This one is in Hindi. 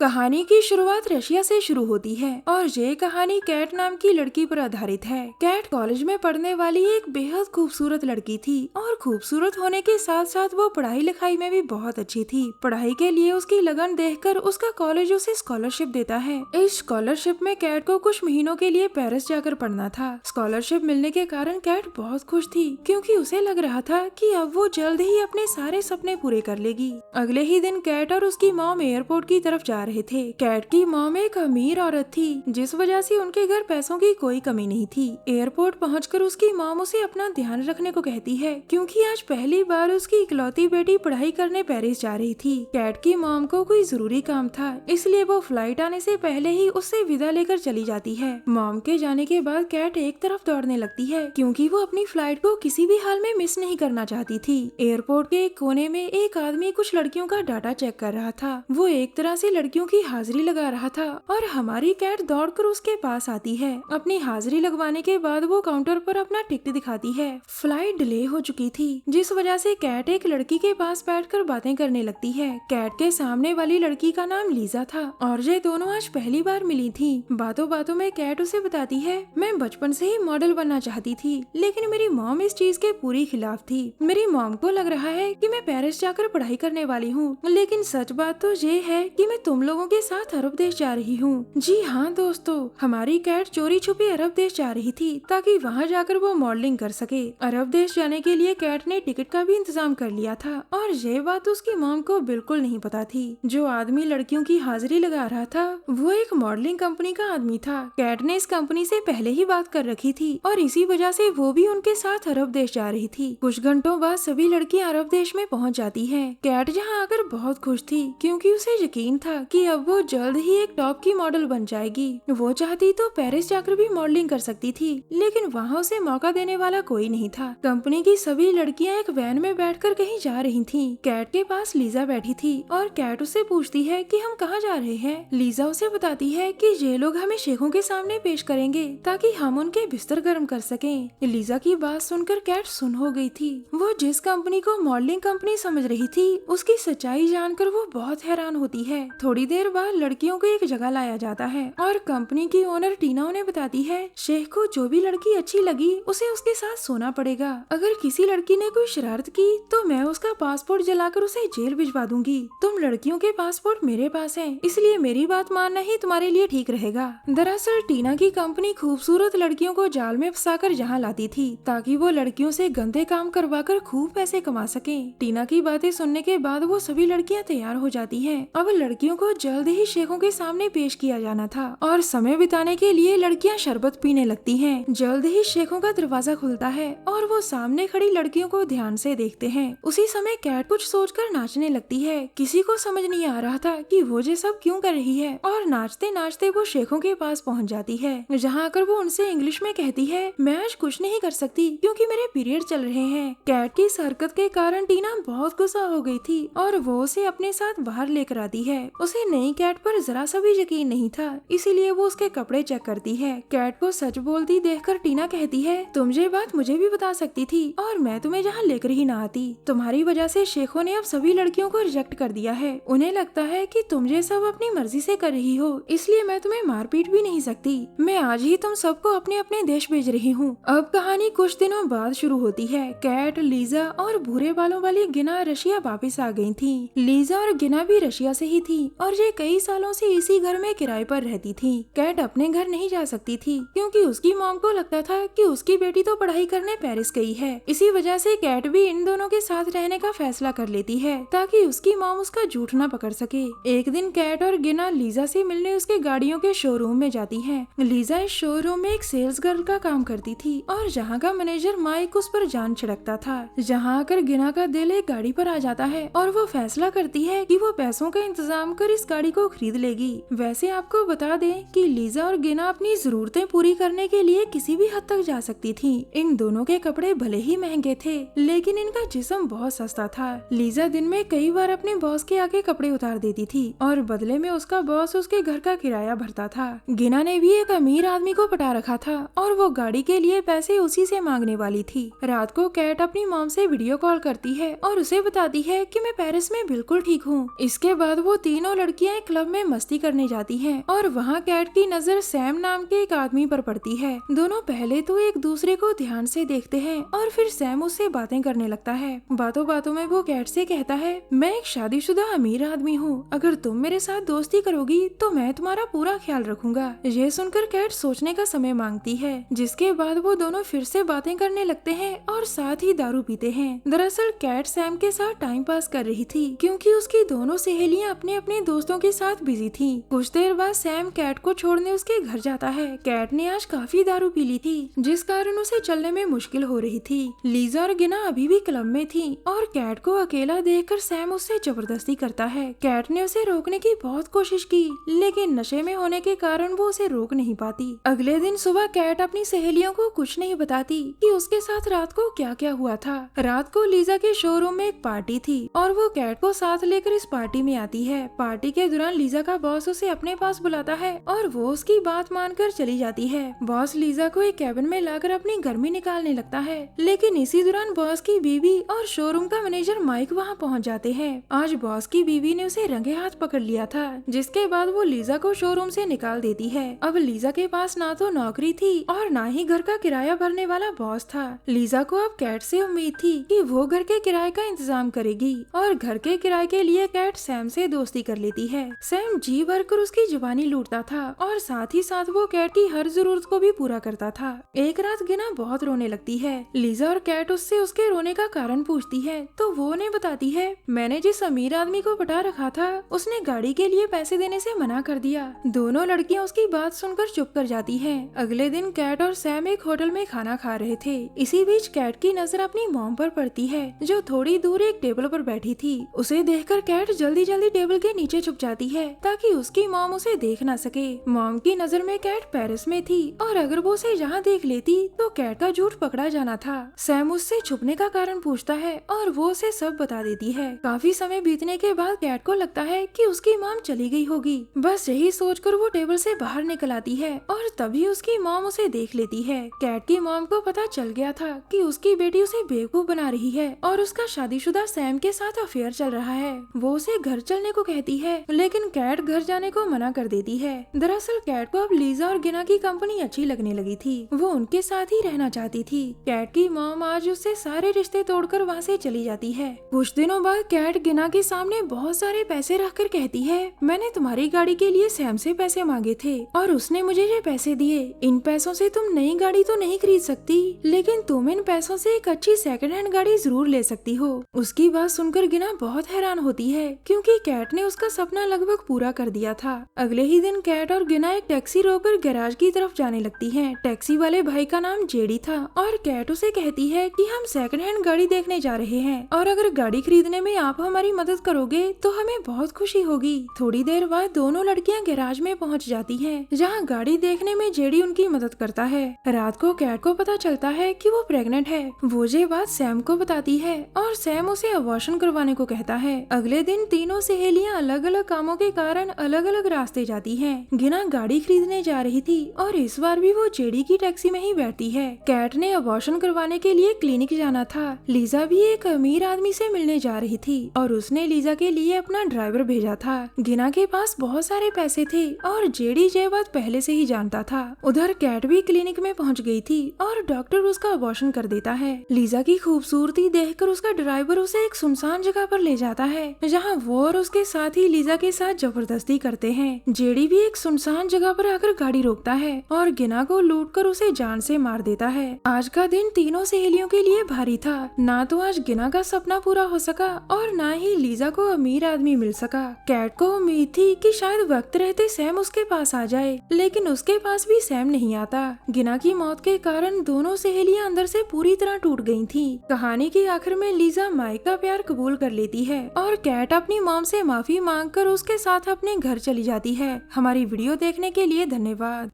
कहानी की शुरुआत रशिया से शुरू होती है और ये कहानी कैट नाम की लड़की पर आधारित है। कैट कॉलेज में पढ़ने वाली एक बेहद खूबसूरत लड़की थी और खूबसूरत होने के साथ साथ वो पढ़ाई लिखाई में भी बहुत अच्छी थी। पढ़ाई के लिए उसकी लगन देखकर उसका कॉलेज उसे स्कॉलरशिप देता है। इस स्कॉलरशिप में कैट को कुछ महीनों के लिए पेरिस जाकर पढ़ना था। स्कॉलरशिप मिलने के कारण कैट बहुत खुश थी क्योंकि उसे लग रहा था कि अब वो जल्द ही अपने सारे सपने पूरे कर लेगी। अगले ही दिन कैट और उसकी मॉम एयरपोर्ट की तरफ जा रहे थे। कैट की मॉम एक अमीर औरत थी जिस वजह से उनके घर पैसों की कोई कमी नहीं थी। एयरपोर्ट पहुंचकर उसकी मॉम उसे अपना ध्यान रखने को कहती है क्योंकि आज पहली बार उसकी इकलौती बेटी पढ़ाई करने पेरिस जा रही थी। कैट की मॉम को कोई जरूरी काम था इसलिए वो फ्लाइट आने से पहले ही उससे विदा लेकर चली जाती है। मॉम के जाने के बाद कैट एक तरफ दौड़ने लगती है क्योंकि वो अपनी फ्लाइट को किसी भी हाल में मिस नहीं करना चाहती थी। एयरपोर्ट के एक कोने में एक आदमी कुछ लड़कियों का डाटा चेक कर रहा था। वो एक तरह से लड़कियों की हाजिरी लगा रहा था और हमारी कैट दौड़कर उसके पास आती है। अपनी हाजिरी लगवाने के बाद वो काउंटर पर अपना टिकट दिखाती है। फ्लाइट डिले हो चुकी थी जिस वजह से कैट एक लड़की के पास बैठकर बातें करने लगती है। कैट के सामने वाली लड़की का नाम लीजा था और ये दोनों आज पहली बार मिली थी। बातों बातों में कैट उसे बताती है, मैं बचपन से ही मॉडल बनना चाहती थी लेकिन मेरी मॉम इस चीज के पूरी खिलाफ थी। मेरी मॉम को लग रहा है कि मैं पेरिस जाकर पढ़ाई करने वाली हूँ लेकिन सच बात तो ये है कि मैं तुम लोगों के साथ अरब देश जा रही हूँ। जी हाँ दोस्तों, हमारी कैट चोरी छुपी अरब देश जा रही थी ताकि वहाँ जाकर वो मॉडलिंग कर सके। अरब देश जाने के लिए कैट ने टिकट का भी इंतजाम कर लिया था और ये बात उसकी मॉम को बिल्कुल नहीं पता थी। जो आदमी लड़कियों की हाजिरी लगा रहा था वो एक मॉडलिंग कंपनी का आदमी था। कैट ने इस कंपनी से पहले ही बात कर रखी थी और इसी वजह से वो भी उनके साथ अरब देश जा रही थी। कुछ घंटों बाद सभी लड़कियां अरब देश में पहुंच जाती हैं। कैट यहाँ आकर बहुत खुश थी क्योंकि उसे यकीन था कि अब वो जल्द ही एक टॉप की मॉडल बन जाएगी। वो चाहती तो पेरिस जाकर भी मॉडलिंग कर सकती थी लेकिन वहाँ उसे मौका देने वाला कोई नहीं था। कंपनी की सभी लड़कियां एक वैन में बैठकर कहीं जा रही थीं। कैट के पास लीजा बैठी थी और कैट उससे पूछती है कि हम कहाँ जा रहे हैं। लीजा उसे बताती है कि ये लोग हमें शेखों के सामने पेश करेंगे ताकि हम उनके बिस्तर गर्म कर सकें। लीजा की बात सुनकर कैट सुन हो गई थी। वो जिस कंपनी को मॉडलिंग कंपनी समझ रही थी उसकी सच्चाई जानकर वो बहुत हैरान होती है। थोड़ी देर बाद लड़कियों को एक जगह लाया जाता है और कंपनी की ओनर टीना उन्हें बताती है, शेख को जो भी लड़की अच्छी लगी उसे उसके साथ सोना पड़ेगा। अगर किसी लड़की ने कोई शरारत की तो मैं उसका पासपोर्ट जलाकर उसे जेल भिजवा दूंगी। तुम लड़कियों के पासपोर्ट मेरे पास हैं, इसलिए मेरी बात मानना ही तुम्हारे लिए ठीक रहेगा। दरअसल टीना की कंपनी खूबसूरत लड़कियों को जाल में फंसाकर यहाँ लाती थी ताकि वो लड़कियों से गंदे काम करवाकर खूब पैसे कमा सके। टीना की बातें सुनने के बाद वो सभी लड़कियां तैयार हो जाती हैं। अब लड़कियों को जल्द ही शेखों के सामने पेश किया जाना था और समय बिताने के लिए लड़कियां शरबत पीने लगती हैं। जल्द ही शेखों का दरवाजा खुलता है और वो सामने खड़ी लड़कियों को ध्यान से देखते हैं। उसी समय कैट कुछ सोचकर नाचने लगती है। किसी को समझ नहीं आ रहा था कि वो ये सब क्यों कर रही है और नाचते नाचते वो शेखों के पास पहुंच जाती है। जहाँ आकर वो उनसे इंग्लिश में कहती है, मैं आज कुछ नहीं कर सकती क्योंकि मेरे पीरियड चल रहे हैं। कैट की इस हरकत के कारण टीना बहुत गुस्सा हो गई थी और वो उसे अपने साथ बाहर लेकर आती है। उसे नई कैट पर जरा सा भी यकीन नहीं था इसीलिए वो उसके कपड़े चेक करती है। कैट को सच बोलती देखकर टीना कहती है, तुम ये बात मुझे भी बता सकती थी और मैं तुम्हें यहाँ लेकर ही ना आती। तुम्हारी वजह से शेखों ने अब सभी लड़कियों को रिजेक्ट कर दिया है। उन्हें लगता है कि तुम ये सब अपनी मर्जी से कर रही हो इसलिए मैं तुम्हें मारपीट भी नहीं सकती। मैं आज ही तुम सबको अपने अपने देश भेज रही हूँ। अब कहानी कुछ दिनों बाद शुरू होती है। कैट, लीजा और भूरे बालों वाली गिना रशिया वापस आ गई थी। लीजा और गिना भी रशिया से ही थी और ये कई सालों से इसी घर में किराए पर रहती थी। कैट अपने घर नहीं जा सकती थी क्योंकि उसकी मॉम को लगता था कि उसकी बेटी तो पढ़ाई करने पेरिस गई है। इसी वजह से कैट भी इन दोनों के साथ रहने का फैसला कर लेती है ताकि उसकी मॉम उसका झूठ न पकड़ सके। एक दिन कैट और गिना लीजा से मिलने उसके गाड़ियों के शोरूम में जाती है। लीजा इस शोरूम में एक सेल्स गर्ल का काम करती थी और जहाँ का मैनेजर माइक उस पर जान छिड़कता था। जहाँ आकर गिना का दिल एक गाड़ी पर आ जाता है और वो फैसला करती है कि वो पैसों का इंतजाम कर इस गाड़ी को खरीद लेगी। वैसे आपको बता दें कि लीजा और गिना अपनी जरूरतें पूरी करने के लिए किसी भी हद तक जा सकती थी। इन दोनों के कपड़े भले ही महंगे थे लेकिन इनका जिस्म बहुत सस्ता था। लीजा दिन में कई बार अपने बॉस के आगे कपड़े उतार देती थी और बदले में उसका बॉस उसके घर का किराया भरता था। गिना ने भी एक अमीर आदमी को पटा रखा था और वो गाड़ी के लिए पैसे उसी से मांगने वाली थी। रात को कैट अपनी मॉम से वीडियो कॉल करती है और उसे बताती है कि मैं पेरिस में बिल्कुल ठीक हूँ। इसके बाद वो तीनों लड़कियां लड़कियां एक क्लब में मस्ती करने जाती हैं और वहाँ कैट की नजर सैम नाम के एक आदमी पर पड़ती है। दोनों पहले तो एक दूसरे को ध्यान से देखते हैं और फिर सैम उससे बातें करने लगता है। बातों बातों में वो कैट से कहता है, मैं एक शादीशुदा अमीर आदमी हूँ, अगर तुम मेरे साथ दोस्ती करोगी तो मैं तुम्हारा पूरा ख्याल रखूंगा। ये सुनकर कैट सोचने का समय मांगती है, जिसके बाद वो दोनों फिर से बातें करने लगते हैं और साथ ही दारू पीते हैं। दरअसल कैट सैम के साथ टाइम पास कर रही थी क्योंकि उसकी दोनों सहेलियां अपने अपने दोस्तों के साथ बिजी थी। कुछ देर बाद सैम कैट को छोड़ने उसके घर जाता है। कैट ने आज काफी दारू पी ली थी, जिस कारण उसे चलने में मुश्किल हो रही थी। लीजा और गिना अभी भी क्लब में थी और कैट को अकेला देखकर सैम उससे जबरदस्ती करता है। कैट ने उसे रोकने की बहुत कोशिश की, लेकिन नशे में होने के कारण वो उसे रोक नहीं पाती। अगले दिन सुबह कैट अपनी सहेलियों को कुछ नहीं बताती कि उसके साथ रात को क्या क्या हुआ था। रात को लीजा के शोरूम में एक पार्टी थी और वो कैट को साथ लेकर इस पार्टी में आती है। पार्टी के दौरान लीजा का बॉस उसे अपने पास बुलाता है और वो उसकी बात मानकर चली जाती है। बॉस लीजा को एक कैबिन में लाकर अपनी गर्मी निकालने लगता है, लेकिन इसी दौरान बॉस की बीवी और शोरूम का मैनेजर माइक वहाँ पहुँच जाते हैं। आज बॉस की बीवी ने उसे रंगे हाथ पकड़ लिया था, जिसके बाद वो लीजा को शोरूम से निकाल देती है। अब लीजा के पास ना तो नौकरी थी और ना ही घर का किराया भरने वाला बॉस था। लीजा को अब कैट से उम्मीद थी कि वो घर के किराए का इंतजाम करेगी और घर के किराए के लिए कैट सैम से दोस्ती कर लेती है। सैम जी भरकर उसकी जुबानी लूटता था और साथ ही साथ वो कैट की हर जरूरत को भी पूरा करता था। एक रात गिना बहुत रोने लगती है। लीजा और कैट उससे उसके रोने का कारण पूछती है तो वो उन्हें बताती है, मैंने जिस अमीर आदमी को पटा रखा था उसने गाड़ी के लिए पैसे देने से मना कर दिया। दोनों लड़कियां उसकी बात सुनकर चुप कर जाती हैं। अगले दिन कैट और सैम एक होटल में खाना खा रहे थे। इसी बीच कैट की नजर अपनी मॉम पर पड़ती है, जो थोड़ी दूर एक टेबल पर बैठी थी। उसे देखकर कैट जल्दी जल्दी टेबल के नीचे छुप जाती है ताकि उसकी मॉम उसे देख न सके। मॉम की नजर में कैट पेरिस में थी और अगर वो उसे यहाँ देख लेती तो कैट का झूठ पकड़ा जाना था। सैम उससे छुपने का कारण पूछता है और वो उसे सब बता देती है। काफी समय बीतने के बाद कैट को लगता है कि उसकी मॉम चली गई होगी। बस यही सोचकर वो टेबल से बाहर निकल आती है और तभी उसकी मॉम उसे देख लेती है। कैट की मॉम को पता चल गया था कि उसकी बेटी उसे बेवकूफ बना रही है और उसका शादीशुदा सैम के साथ अफेयर चल रहा है। वो उसे घर चलने को कहती है, लेकिन कैट घर जाने को मना कर देती है। दरअसल कैट को अब लीजा और गिना की कंपनी अच्छी लगने लगी थी। वो उनके साथ ही रहना चाहती थी। कैट की मॉम आज उससे सारे रिश्ते तोड़कर वहाँ से चली जाती है। कुछ दिनों बाद कैट गिना के सामने बहुत सारे पैसे रखकर कहती है, मैंने तुम्हारी गाड़ी के लिए सैम से पैसे मांगे थे और उसने मुझे ये पैसे दिए। इन पैसों से तुम नई गाड़ी तो नहीं खरीद सकती, लेकिन तुम इन पैसों से एक अच्छी सेकंड हैंड गाड़ी जरूर ले सकती हो। उसकी बात सुनकर गिना बहुत हैरान होती है क्योंकि कैट ने उसका सपना लगभग पूरा कर दिया था। अगले ही दिन कैट और गिना एक टैक्सी रोककर गैराज की तरफ जाने लगती हैं। टैक्सी वाले भाई का नाम जेडी था और कैट उसे कहती है कि हम सेकंड हैंड गाड़ी देखने जा रहे हैं और अगर गाड़ी खरीदने में आप हमारी मदद करोगे तो हमें बहुत खुशी होगी। थोड़ी देर बाद दोनों लड़कियां गैराज में पहुंच जाती हैं, जहां गाड़ी देखने में जेडी उनकी मदद करता है। रात को कैट को पता चलता है कि वो प्रेग्नेंट है। वो ये बात सैम को बताती है और सैम उसे अबॉर्शन करवाने को कहता है। अगले दिन तीनों सहेलियां अलग अलग कामों के कारण अलग अलग रास्ते जाती हैं। गिना गाड़ी खरीदने जा रही थी और इस बार भी वो जेडी की टैक्सी में ही बैठती है। कैट ने अबॉर्शन करवाने के लिए क्लिनिक जाना था। लीजा भी एक अमीर आदमी से मिलने जा रही थी और उसने लीजा के लिए अपना ड्राइवर भेजा था। गिना के पास बहुत सारे पैसे थे और जेडी ये बात पहले से ही जानता था। उधर कैट भी क्लिनिक में पहुंच गई थी और डॉक्टर उसका अबॉर्शन कर देता है। लीजा की खूबसूरती देखकर उसका ड्राइवर उसे एक सुनसान जगह पर ले जाता है, जहां वो और उसके साथी लीजा के साथ जबरदस्ती करते हैं। जेडी भी एक सुनसान जगह पर आकर गाड़ी रोकता है और गिना को लूटकर उसे जान से मार देता है। आज का दिन तीनों सहेलियों के लिए भारी था। ना तो आज गिना का सपना पूरा हो सका और ना ही लीजा को अमीर आदमी मिल सका। कैट को उम्मीद थी कि शायद वक्त रहते सैम उसके पास आ जाए, लेकिन उसके पास भी सैम नहीं आता। गिना की मौत के कारण दोनों सहेलियां अंदर से पूरी तरह टूट गई थी। कहानी के आखिर में लीजा माइक का प्यार कबूल कर लेती है और कैट अपनी मॉम से माफी मांगकर उसके साथ अपने घर चली जाती है। हमारी वीडियो देखने के लिए धन्यवाद।